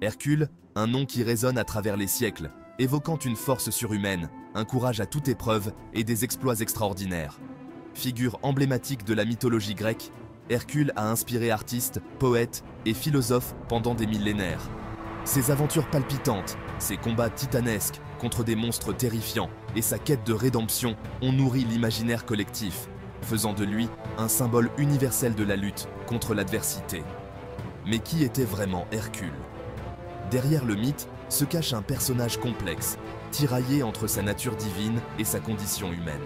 Hercule, un nom qui résonne à travers les siècles, évoquant une force surhumaine, un courage à toute épreuve et des exploits extraordinaires. Figure emblématique de la mythologie grecque, Hercule a inspiré artistes, poètes et philosophes pendant des millénaires. Ses aventures palpitantes, ses combats titanesques contre des monstres terrifiants et sa quête de rédemption ont nourri l'imaginaire collectif, faisant de lui un symbole universel de la lutte contre l'adversité. Mais qui était vraiment Hercule? Derrière le mythe se cache un personnage complexe, tiraillé entre sa nature divine et sa condition humaine.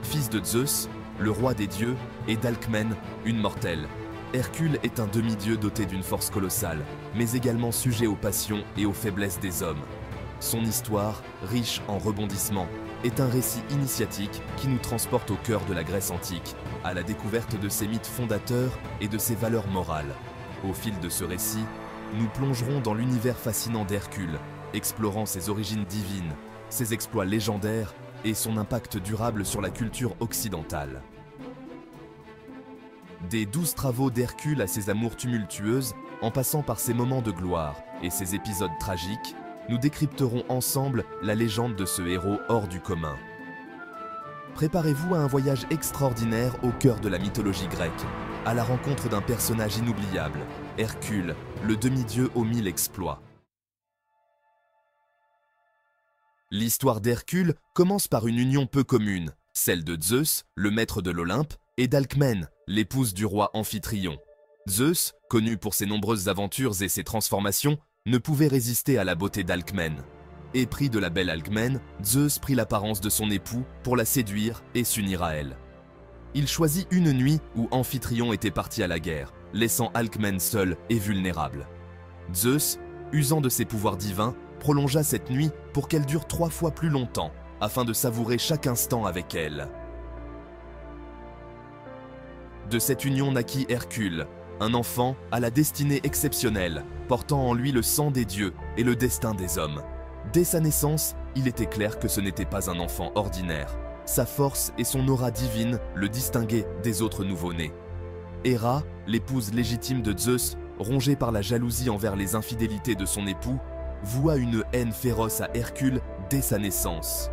Fils de Zeus, le roi des dieux, et d'Alcmène, une mortelle, Hercule est un demi-dieu doté d'une force colossale, mais également sujet aux passions et aux faiblesses des hommes. Son histoire, riche en rebondissements, est un récit initiatique qui nous transporte au cœur de la Grèce antique, à la découverte de ses mythes fondateurs et de ses valeurs morales. Au fil de ce récit, nous plongerons dans l'univers fascinant d'Hercule, explorant ses origines divines, ses exploits légendaires et son impact durable sur la culture occidentale. Des 12 travaux d'Hercule à ses amours tumultueuses, en passant par ses moments de gloire et ses épisodes tragiques, nous décrypterons ensemble la légende de ce héros hors du commun. Préparez-vous à un voyage extraordinaire au cœur de la mythologie grecque, à la rencontre d'un personnage inoubliable, Hercule, le demi-dieu aux 1000 exploits. L'histoire d'Hercule commence par une union peu commune, celle de Zeus, le maître de l'Olympe, et d'Alcmène, l'épouse du roi Amphitryon. Zeus, connu pour ses nombreuses aventures et ses transformations, ne pouvait résister à la beauté d'Alcmène. Épris de la belle Alcmène, Zeus prit l'apparence de son époux pour la séduire et s'unir à elle. Il choisit une nuit où Amphitryon était parti à la guerre, laissant Alcmène seule et vulnérable. Zeus, usant de ses pouvoirs divins, prolongea cette nuit pour qu'elle dure 3 fois plus longtemps, afin de savourer chaque instant avec elle. De cette union naquit Hercule, un enfant à la destinée exceptionnelle, portant en lui le sang des dieux et le destin des hommes. Dès sa naissance, il était clair que ce n'était pas un enfant ordinaire. Sa force et son aura divine le distinguaient des autres nouveau-nés. Héra, l'épouse légitime de Zeus, rongée par la jalousie envers les infidélités de son époux, voua une haine féroce à Hercule dès sa naissance.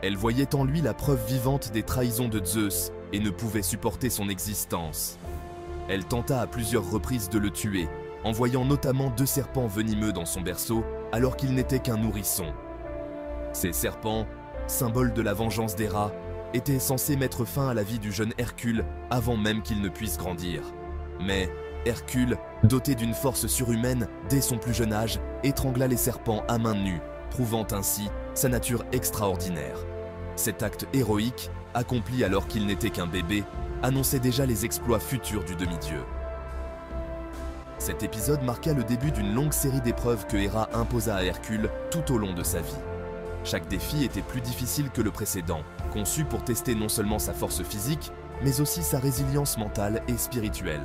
Elle voyait en lui la preuve vivante des trahisons de Zeus et ne pouvait supporter son existence. Elle tenta à plusieurs reprises de le tuer, envoyant notamment 2 serpents venimeux dans son berceau alors qu'il n'était qu'un nourrisson. Ces serpents, symbole de la vengeance d'Héra, étaient censés mettre fin à la vie du jeune Hercule avant même qu'il ne puisse grandir. Mais Hercule, doté d'une force surhumaine dès son plus jeune âge, étrangla les serpents à main nue, prouvant ainsi sa nature extraordinaire. Cet acte héroïque, accompli alors qu'il n'était qu'un bébé, annonçait déjà les exploits futurs du demi-dieu. Cet épisode marqua le début d'une longue série d'épreuves que Héra imposa à Hercule tout au long de sa vie. Chaque défi était plus difficile que le précédent, conçu pour tester non seulement sa force physique, mais aussi sa résilience mentale et spirituelle.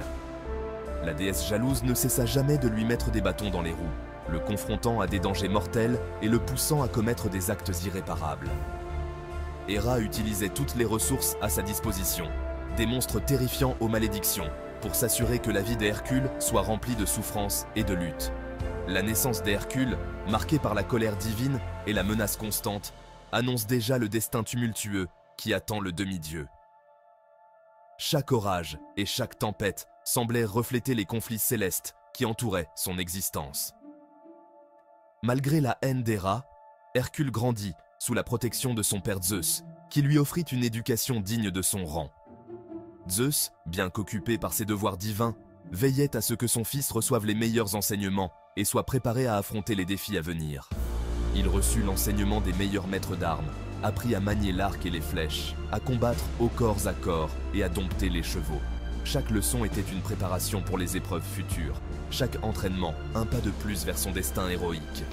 La déesse jalouse ne cessa jamais de lui mettre des bâtons dans les roues, le confrontant à des dangers mortels et le poussant à commettre des actes irréparables. Héra utilisait toutes les ressources à sa disposition, des monstres terrifiants aux malédictions, pour s'assurer que la vie d'Hercule soit remplie de souffrances et de luttes. La naissance d'Hercule, marquée par la colère divine et la menace constante, annonce déjà le destin tumultueux qui attend le demi-dieu. Chaque orage et chaque tempête semblaient refléter les conflits célestes qui entouraient son existence. Malgré la haine d'Héra, Hercule grandit sous la protection de son père Zeus, qui lui offrit une éducation digne de son rang. Zeus, bien qu'occupé par ses devoirs divins, veillait à ce que son fils reçoive les meilleurs enseignements et soit préparé à affronter les défis à venir. Il reçut l'enseignement des meilleurs maîtres d'armes, apprit à manier l'arc et les flèches, à combattre au corps à corps et à dompter les chevaux. Chaque leçon était une préparation pour les épreuves futures, chaque entraînement un pas de plus vers son destin héroïque.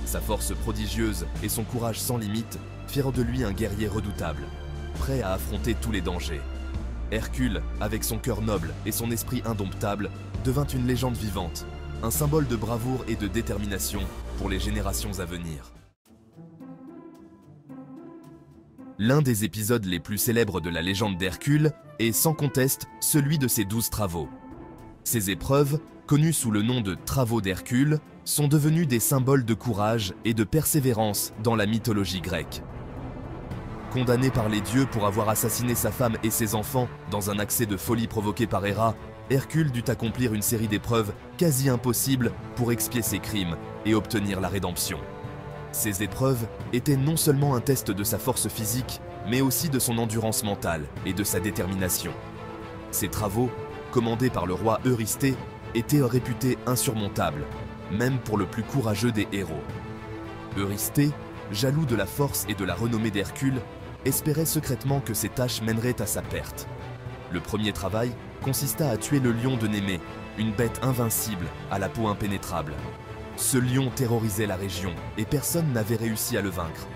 Sa force prodigieuse et son courage sans limite firent de lui un guerrier redoutable, prêt à affronter tous les dangers. Hercule, avec son cœur noble et son esprit indomptable, devint une légende vivante, un symbole de bravoure et de détermination pour les générations à venir. L'un des épisodes les plus célèbres de la légende d'Hercule est sans conteste celui de ses 12 travaux. Ces épreuves, connues sous le nom de travaux d'Hercule, sont devenues des symboles de courage et de persévérance dans la mythologie grecque. Condamné par les dieux pour avoir assassiné sa femme et ses enfants dans un accès de folie provoqué par Héra, Hercule dut accomplir une série d'épreuves quasi impossibles pour expier ses crimes et obtenir la rédemption. Ces épreuves étaient non seulement un test de sa force physique, mais aussi de son endurance mentale et de sa détermination. Ces travaux, commandés par le roi Eurysthée, étaient réputés insurmontables, même pour le plus courageux des héros. Eurysthée, jaloux de la force et de la renommée d'Hercule, espérait secrètement que ces tâches mèneraient à sa perte. Le premier travail consista à tuer le lion de Némée, une bête invincible à la peau impénétrable. Ce lion terrorisait la région et personne n'avait réussi à le vaincre.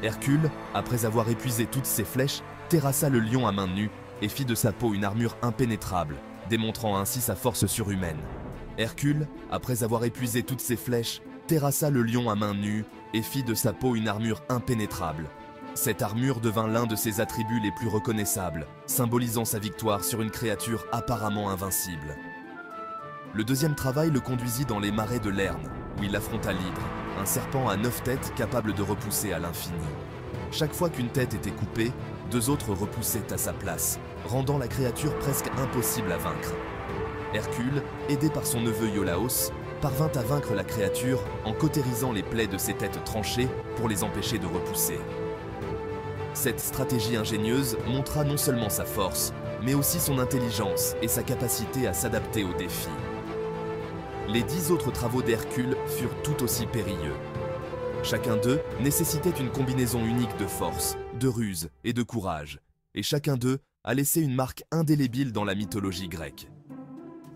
Hercule, après avoir épuisé toutes ses flèches, terrassa le lion à main nue et fit de sa peau une armure impénétrable, démontrant ainsi sa force surhumaine. Hercule, après avoir épuisé toutes ses flèches, terrassa le lion à main nue et fit de sa peau une armure impénétrable. Cette armure devint l'un de ses attributs les plus reconnaissables, symbolisant sa victoire sur une créature apparemment invincible. Le deuxième travail le conduisit dans les marais de Lerne, où il affronta l'hydre, un serpent à 9 têtes capable de repousser à l'infini. Chaque fois qu'une tête était coupée, 2 autres repoussaient à sa place, rendant la créature presque impossible à vaincre. Hercule, aidé par son neveu Iolaos, parvint à vaincre la créature en cautérisant les plaies de ses têtes tranchées pour les empêcher de repousser. Cette stratégie ingénieuse montra non seulement sa force, mais aussi son intelligence et sa capacité à s'adapter aux défis. Les 10 autres travaux d'Hercule furent tout aussi périlleux. Chacun d'eux nécessitait une combinaison unique de force, de ruse et de courage, et chacun d'eux a laissé une marque indélébile dans la mythologie grecque.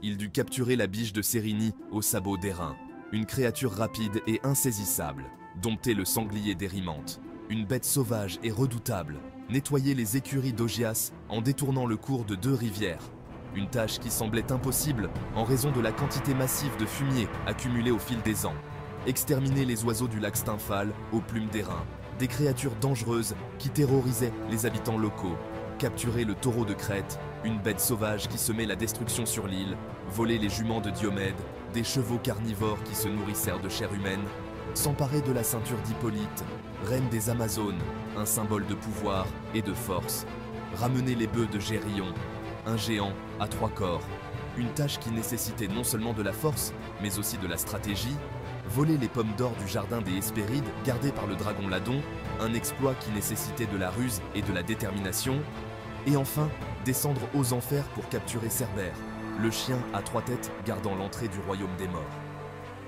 Il dut capturer la biche de Cérynie au sabot d'airain, une créature rapide et insaisissable, dompter le sanglier d'Érimante, une bête sauvage et redoutable, nettoyer les écuries d'Augias en détournant le cours de 2 rivières, une tâche qui semblait impossible en raison de la quantité massive de fumier accumulée au fil des ans, exterminer les oiseaux du lac Stymphale aux plumes d'airain, des créatures dangereuses qui terrorisaient les habitants locaux, capturer le taureau de Crète, une bête sauvage qui semait la destruction sur l'île, voler les juments de Diomède, des chevaux carnivores qui se nourrissèrent de chair humaine, s'emparer de la ceinture d'Hippolyte, reine des Amazones, un symbole de pouvoir et de force, ramener les bœufs de Gérion, un géant à 3 corps, une tâche qui nécessitait non seulement de la force, mais aussi de la stratégie, voler les pommes d'or du jardin des Hespérides gardées par le dragon Ladon, un exploit qui nécessitait de la ruse et de la détermination, et enfin descendre aux enfers pour capturer Cerbère, le chien à 3 têtes gardant l'entrée du royaume des morts.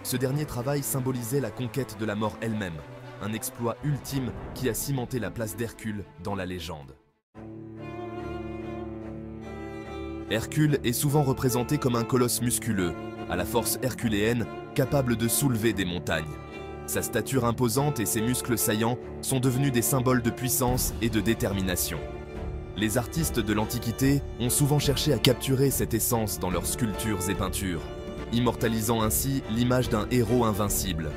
Ce dernier travail symbolisait la conquête de la mort elle-même, un exploit ultime qui a cimenté la place d'Hercule dans la légende. Hercule est souvent représenté comme un colosse musculeux, à la force herculéenne, capable de soulever des montagnes. Sa stature imposante et ses muscles saillants sont devenus des symboles de puissance et de détermination. Les artistes de l'Antiquité ont souvent cherché à capturer cette essence dans leurs sculptures et peintures, immortalisant ainsi l'image d'un héros invincible,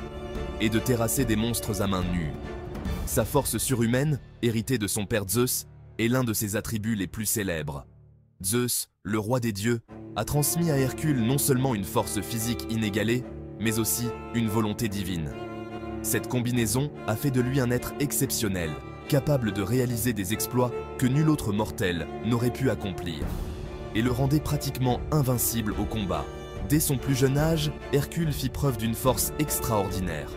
et de terrasser des monstres à main nue. Sa force surhumaine, héritée de son père Zeus, est l'un de ses attributs les plus célèbres. Zeus, le roi des dieux, a transmis à Hercule non seulement une force physique inégalée, mais aussi une volonté divine. Cette combinaison a fait de lui un être exceptionnel, capable de réaliser des exploits que nul autre mortel n'aurait pu accomplir, et le rendait pratiquement invincible au combat. Dès son plus jeune âge, Hercule fit preuve d'une force extraordinaire.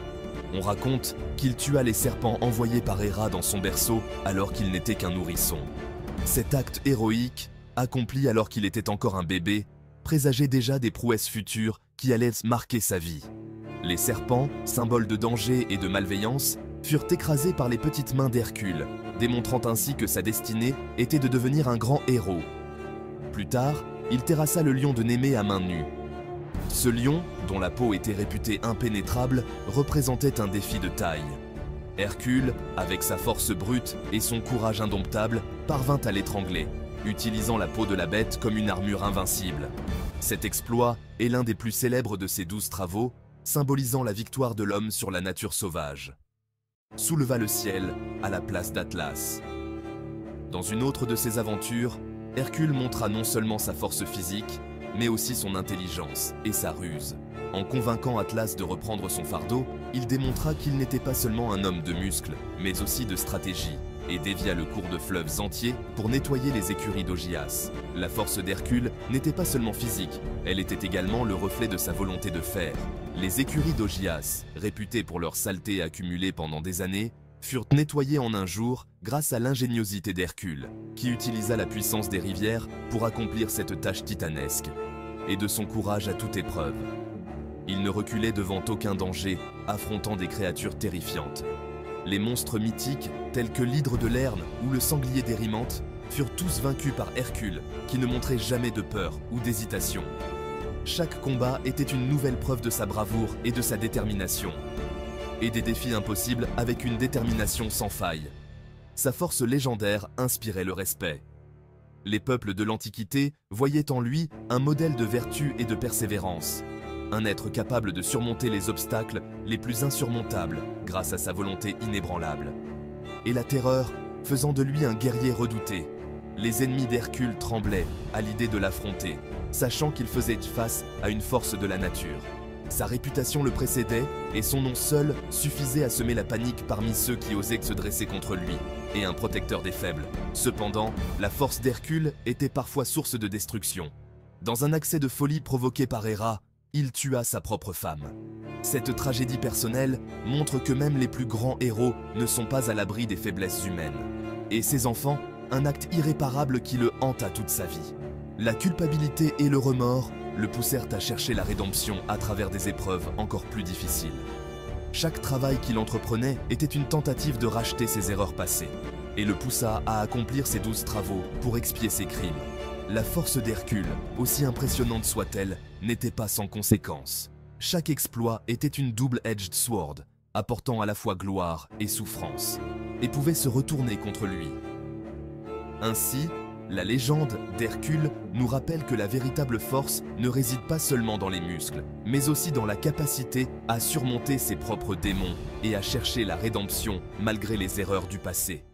On raconte qu'il tua les serpents envoyés par Héra dans son berceau alors qu'il n'était qu'un nourrisson. Cet acte héroïque, accompli alors qu'il était encore un bébé, présageait déjà des prouesses futures qui allaient marquer sa vie. Les serpents, symboles de danger et de malveillance, furent écrasés par les petites mains d'Hercule, démontrant ainsi que sa destinée était de devenir un grand héros. Plus tard, il terrassa le lion de Némée à main nue. Ce lion, dont la peau était réputée impénétrable, représentait un défi de taille. Hercule, avec sa force brute et son courage indomptable, parvint à l'étrangler, utilisant la peau de la bête comme une armure invincible. Cet exploit est l'un des plus célèbres de ses 12 travaux, symbolisant la victoire de l'homme sur la nature sauvage. Souleva le ciel à la place d'Atlas. Dans une autre de ses aventures, Hercule montra non seulement sa force physique, mais aussi son intelligence et sa ruse. En convainquant Atlas de reprendre son fardeau, il démontra qu'il n'était pas seulement un homme de muscles, mais aussi de stratégie, et dévia le cours de fleuves entiers pour nettoyer les écuries d'Augias. La force d'Hercule n'était pas seulement physique, elle était également le reflet de sa volonté de fer. Les écuries d'Augias, réputées pour leur saleté accumulée pendant des années, furent nettoyées en un jour grâce à l'ingéniosité d'Hercule, qui utilisa la puissance des rivières pour accomplir cette tâche titanesque, et de son courage à toute épreuve. Il ne reculait devant aucun danger, affrontant des créatures terrifiantes. Les monstres mythiques, tels que l'hydre de Lerne ou le sanglier d'Érimante, furent tous vaincus par Hercule, qui ne montrait jamais de peur ou d'hésitation. Chaque combat était une nouvelle preuve de sa bravoure et de sa détermination. Et des défis impossibles avec une détermination sans faille. Sa force légendaire inspirait le respect. Les peuples de l'Antiquité voyaient en lui un modèle de vertu et de persévérance. Un être capable de surmonter les obstacles les plus insurmontables grâce à sa volonté inébranlable. Et la terreur faisant de lui un guerrier redouté. Les ennemis d'Hercule tremblaient à l'idée de l'affronter, sachant qu'il faisait face à une force de la nature. Sa réputation le précédait et son nom seul suffisait à semer la panique parmi ceux qui osaient se dresser contre lui, et un protecteur des faibles. Cependant, la force d'Hercule était parfois source de destruction. Dans un accès de folie provoqué par Héra, il tua sa propre femme. Cette tragédie personnelle montre que même les plus grands héros ne sont pas à l'abri des faiblesses humaines. Et ses enfants, un acte irréparable qui le hanta toute sa vie. La culpabilité et le remords le poussèrent à chercher la rédemption à travers des épreuves encore plus difficiles. Chaque travail qu'il entreprenait était une tentative de racheter ses erreurs passées, et le poussa à accomplir ses 12 travaux pour expier ses crimes. La force d'Hercule, aussi impressionnante soit-elle, n'était pas sans conséquences. Chaque exploit était une double-edged sword, apportant à la fois gloire et souffrance, et pouvait se retourner contre lui. Ainsi, la légende d'Hercule nous rappelle que la véritable force ne réside pas seulement dans les muscles, mais aussi dans la capacité à surmonter ses propres démons et à chercher la rédemption malgré les erreurs du passé.